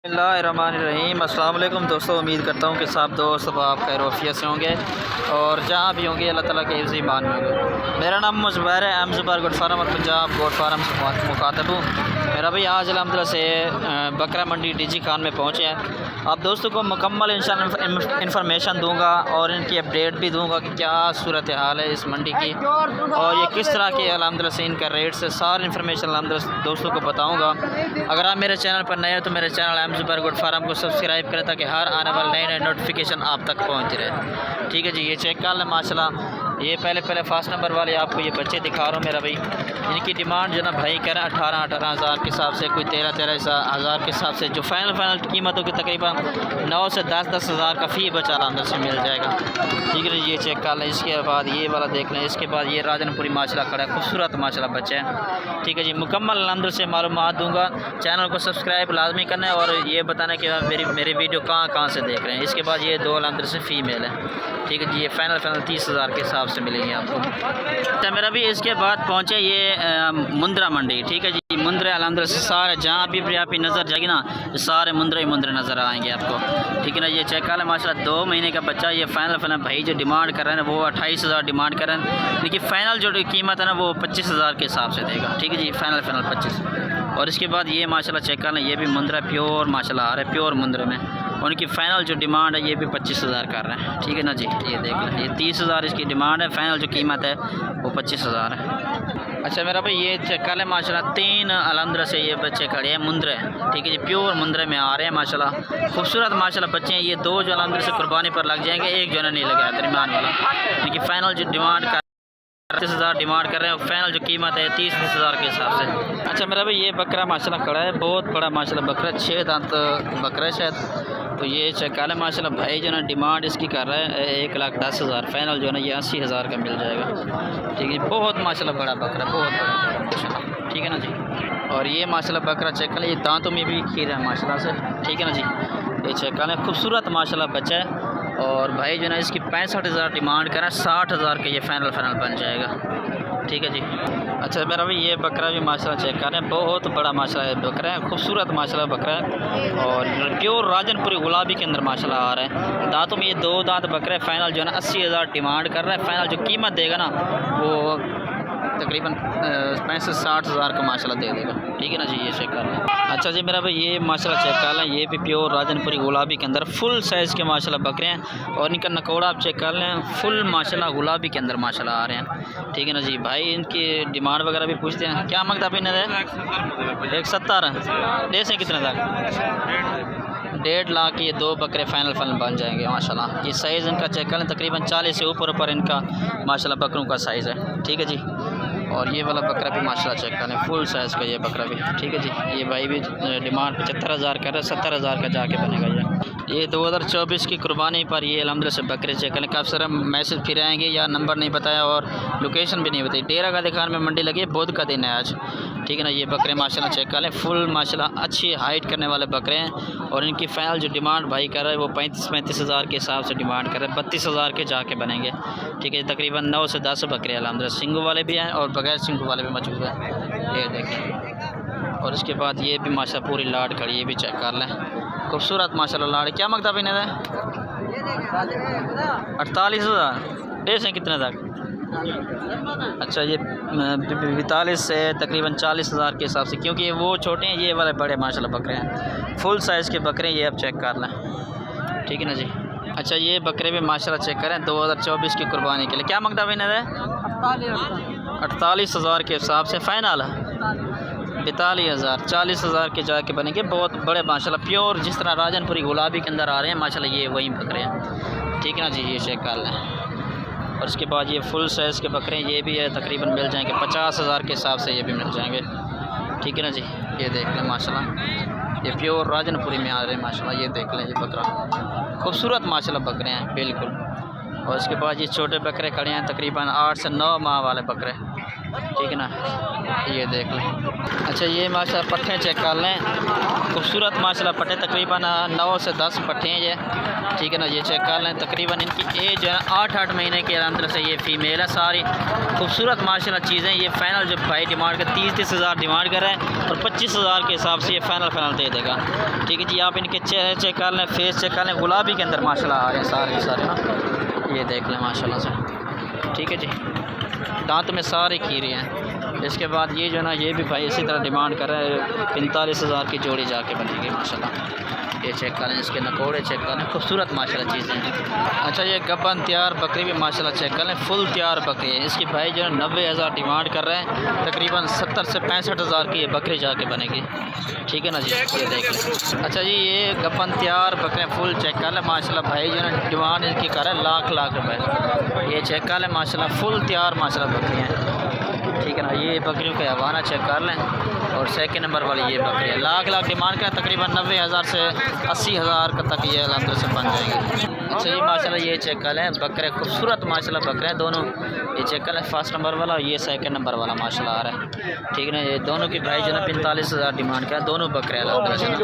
बिस्मिल्लाहिर्रहमानिर्रहीम। अस्सलाम वालेकुम दोस्तों, उम्मीद करता हूँ कि सब दोस्त आप खैर से होंगे और जहाँ भी होंगे अल्लाह ताला के हिफ्ज़ ईमान में होंगे। मेरा नाम मुज़फ़्फ़र है, एम ज़ुबैर गोट फार्म और पंजाब गोट फार्म से मुखातब हूँ। मेरा भाई आज अल्हम्दुलिल्लाह से बकरा मंडी डीजी खान में पहुँचे हैं। आप दोस्तों को मुकम्मल इंशाअल्लाह इन्फॉर्मेशन दूंगा और इनकी अपडेट भी दूंगा कि क्या सूरत हाल है इस मंडी की और ये किस तरह के अल्हम्दुलिल्लाह से इनका रेट से सारी इन्फॉर्मेशन अल्हम्दुलिल्लाह दोस्तों को बताऊँगा। अगर आप मेरे चैनल पर नए हैं तो मेरे channel M Zubair goat farm को सब्सक्राइब करें ताकि हर आने वाले नए नए नोटिफिकेशन आप तक पहुँच रहे। ठीक है जी, ये चेक कर लें माशाल्लाह। ये पहले फर्स्ट नंबर वाले आपको ये बच्चे दिखा रहा हूँ मेरा भाई। इनकी डिमांड जो ना भाई कह रहे हैं 18 हज़ार के हिसाब से, कोई 13 हज़ार के हिसाब से। जो फाइनल कीमत होगी तकरीबन 9 से 10 हज़ार का फ़ी बचा अंदर से मिल जाएगा। ठीक है, ये चेक कर लें। इसके बाद ये वाला देख लें। इसके बाद ये राजनपुरी माशाल्लाह खड़ा है, खूबसूरत माशाल्लाह बच्चा है। ठीक है जी, मुकम्मल अंदर से मालूमात दूंगा। चैनल को सब्सक्राइब लाजमी करना है और ये बताना कि मेरी वीडियो कहाँ से देख रहे हैं। इसके बाद ये दो अंदर से फ़ीमेल है। ठीक है जी, ये फाइनल 30 हज़ार के हिसाब से मिलेंगे आपको। तो मेरा भी इसके बाद पहुँचे ये मुंद्रा मंडी। ठीक है जी, मुंद्रे अल्हम्दुलिल्लाह से सारे जहाँ भी आपकी नज़र जाएगी ना सारे मुंद्रे नज़र आएंगे आपको। ठीक है ना, ये चेक कर लें माशाल्लाह 2 महीने का बच्चा। ये फाइनल भाई जो डिमांड कर रहे हैं वो 28 हज़ार डिमांड कर रहे हैं, लेकिन फ़ाइनल जो कीमत है ना वो 25 हज़ार के हिसाब से देगा। ठीक है जी, फाइनल 25। और इसके बाद ये माशाल्लाह चेक कर लें, ये भी मुंद्रा प्योर माशाल्लाह आ रहा है, प्योर मुंद्रे में। उनकी फ़ाइनल जो डिमांड है ये भी 25 हज़ार कर रहे हैं। ठीक है ना जी, ये देख लें, ये 30 हज़ार इसकी डिमांड है, फ़ाइनल जो कीमत है वो 25 हज़ार है। अच्छा मेरा भाई ये चेक कर लें माशाल्लाह 3 अल्हम्दुलिल्लाह से ये बच्चे खड़े हैं मुंद्रे। ठीक है जी, प्योर मुंद्रे में आ रहे हैं माशाल्लाह, खूबसूरत माशाल्लाह बच्चे हैं। ये 2 जो अल्हम्दुलिल्लाह से कुर्बानी पर लग जाएंगे, एक जो है नहीं लगा है दरमियान वाला। इनकी फ़ाइनल जो डिमांड 30 हज़ार डिमांड कर रहे हैं और फाइनल जो कीमत है 30 हज़ार के हिसाब से। अच्छा मेरा भाई ये बकरा माशाल्लाह खड़ा है, बहुत बड़ा माशाल्लाह बकरा, 6 दांत बकरा है शायद। तो ये चेक कर लें माशाल्लाह भाई जो ना डिमांड इसकी कर रहा है 1,10,000। फाइनल जो है ना ये 80 हज़ार का मिल जाएगा। ठीक है, बहुत माशाल्लाह बड़ा बकरा, बहुत बड़ा माशाल्लाह। ठीक है ना जी, और ये माशाल्लाह बकरा चेक कर लें, ये दांतों में भी खीर है माशाल्लाह से। ठीक है ना जी, ये चेक कर लें, खूबसूरत माशाल्लाह बच्चा है। और भाई जो ना इसकी 65 हज़ार डिमांड करें, 60 हज़ार का ये फाइनल बन जाएगा। ठीक है जी। अच्छा मेरा भाई ये बकरा भी माशाल्लाह चेक कर रहे हैं, बहुत बड़ा माशाल्लाह बकरा है, खूबसूरत माशाल्लाह बकरा है और प्योर राजनपुरी गुलाबी के अंदर माशाल्लाह आ रहा है। दांतों में ये 2 दांत बकरा है। फाइनल जो है ना 80 हज़ार डिमांड कर रहा है। फाइनल जो कीमत देगा ना वो तकरीबन 65-60 हज़ार का माशाल्लाह दे देगा। ठीक है ना जी, ये चेक कर लें। अच्छा जी मेरा भाई ये माशाल्लाह चेक कर लें, ये भी प्योर राजनपुरी गुलाबी के अंदर फुल साइज़ के माशाल्लाह बकरे हैं और इनका नकोड़ा आप चेक कर लें, फुल माशाल्लाह गुलाबी के अंदर माशाल्लाह आ रहे हैं। ठीक है ना जी, भाई इनकी डिमांड वगैरह भी पूछते हैं, क्या मांगता है इन्हें? 170 दे से कितने तक? 1.5 लाख के ये 2 बकरे फाइनल बन जाएंगे माशाल्लाह। ये साइज़ इनका चेक कर लें, तकरीबन 40 से ऊपर इनका माशाल्लाह बकरों का साइज़ है। ठीक है जी, और ये वाला बकरा भी माशाल्लाह चेक कर लें, फुल साइज़ का ये बकरा भी। ठीक है जी, ये भाई भी डिमांड 75 हज़ार कर रहा है, 70 हज़ार का जाके बनेगा ये 2024 की कुर्बानी पर ये अल्हम्दुलिल्लाह से बकरे चेक करें। काफ़ी सारा मैसेज फिर आएंगे या नंबर नहीं बताया और लोकेशन भी नहीं बताई। डेरा गादी खान में मंडी लगी है, बुध का दिन है आज। ठीक है ना, ये बकरे माशाल्लाह चेक कर लें, फुल माशाल्लाह अच्छी हाइट करने वाले बकरे हैं और इनकी फाइनल जो डिमांड भाई कर रहा है वो 35 हज़ार के हिसाब से डिमांड कर रहे हैं, 32 हज़ार के जाके बनेंगे। ठीक है, तकरीबन 9 से 10 बकरे अल्हम्दुलिल्लाह, सिंगू वाले भी हैं और बगैर सिंगू वाले भी मौजूद हैं। ये देखें, और इसके बाद ये भी माशाल्लाह पूरी लाड खड़ी, ये भी चेक कर लें, खूबसूरत माशाल्लाह लाड। क्या मांगता भी नहीं? 48 हज़ार। डे से कितने तक? अच्छा ये 42 से तकरीबन 40 हज़ार के हिसाब से, क्योंकि वो छोटे हैं, ये वाले बड़े माशाल्लाह बकरे हैं, फुल साइज़ के बकरे। ये आप चेक कर लें। ठीक है ना जी। अच्छा ये बकरे भी माशाल्लाह चेक करें, 2024 की कुर्बानी के लिए। क्या मांगता भी नहीं? 48 हज़ार के हिसाब से फाइनल 42 हज़ार, 40 हज़ार के जाके बनेंगे। बहुत बड़े माशाल्लाह प्योर, जिस तरह राजनपुरी गुलाबी के अंदर आ रहे हैं माशाल्लाह, ये वही बकरे हैं। ठीक है ना जी, ये चेक कर लें। और इसके बाद ये फुल साइज़ के बकरे ये भी है, तकरीबन मिल जाएंगे 50 हज़ार के हिसाब से, ये भी मिल जाएंगे। ठीक है ना जी, ये देख लें माशाल्लाह, ये प्योर राजनपुरी में आ रहे हैं माशाल्लाह। ये देख लें, ये बकरा खूबसूरत माशाल्लाह बकरे हैं बिल्कुल। और इसके बाद ये छोटे बकरे खड़े हैं, तकरीबन 8 से 9 माह वाले बकरे। ठीक है ना, ये देख लें। अच्छा ये माशाल्लाह पट्ठे चेक कर लें, खूबसूरत माशाल्लाह पट्ठे, तकरीबन 9 से 10 पट्ठे हैं ये, ठीक है ना। ये चेक कर लें, तकरीबन इनकी एज जो है 8-8 महीने के अंदर से ये फ़ीमेल है सारी। खूबसूरत माशाल्लाह चीज़ें। ये फ़ाइनल जो भाई डिमांड कर 30-30 हज़ार डिमांड कर रहे हैं और 25 हज़ार के हिसाब से ये फ़ाइनल दे देगा, ठीक है जी। आप इनके चेहरे चेक कर लें, फेस चेक कर लें, गुलाबी के अंदर माशाल्लाह आ रहे हैं सारे के सारे ना, ये देख लें माशाल्लाह से, ठीक है जी। दांत में सारे कीड़े हैं। इसके बाद ये जो ना, ये भी भाई इसी तरह डिमांड कर रहे हैं, 45 हज़ार की जोड़ी जाके बनेगी माशाल्लाह। ये चेक करें, इसके नकोड़े चेक करें, खूबसूरत माशाल्लाह चीज़ें हैं। अच्छा ये गब्बन तैयार बकरी भी माशाल्लाह चेक करें, फुल तैयार बकरी है। इसकी भाई जो है 90 हज़ार डिमांड कर रहे हैं, तकरीबन 70 से 65 हज़ार की ये बकरी जाके बनेगी, ठीक है ना जी। ये देख लें। अच्छा जी ये गब्बन तैयार बकरे फुल चेक कर लें माशाल्लाह, भाई जो है डिमांड इनकी कर रहे हैं लाख रुपए। ये चेक कर लें माशाल्लाह, फुल तैयार माशाल्लाह बकरी हैं, ठीक है ना। ये बकरियों का हवाना चेक कर लें, और सेकंड नंबर वाली ये बकरी है, लाख डिमांड का, तकरीबन 90 हज़ार से 80 हज़ार तक ये अंदर से बन जाएंगे। अच्छा ये माशाल्लाह ये चेक कर लें, बकरे खूबसूरत माशाल्लाह बकरे हैं दोनों। ये चेक कर लें, फर्स्ट नंबर वाला और ये सेकंड नंबर वाला माशाल्लाह आ रहा है, ठीक है ना। ये दोनों की प्राइस जो है 45 हज़ार डिमांड का है, दोनों बकरे अलग से ना।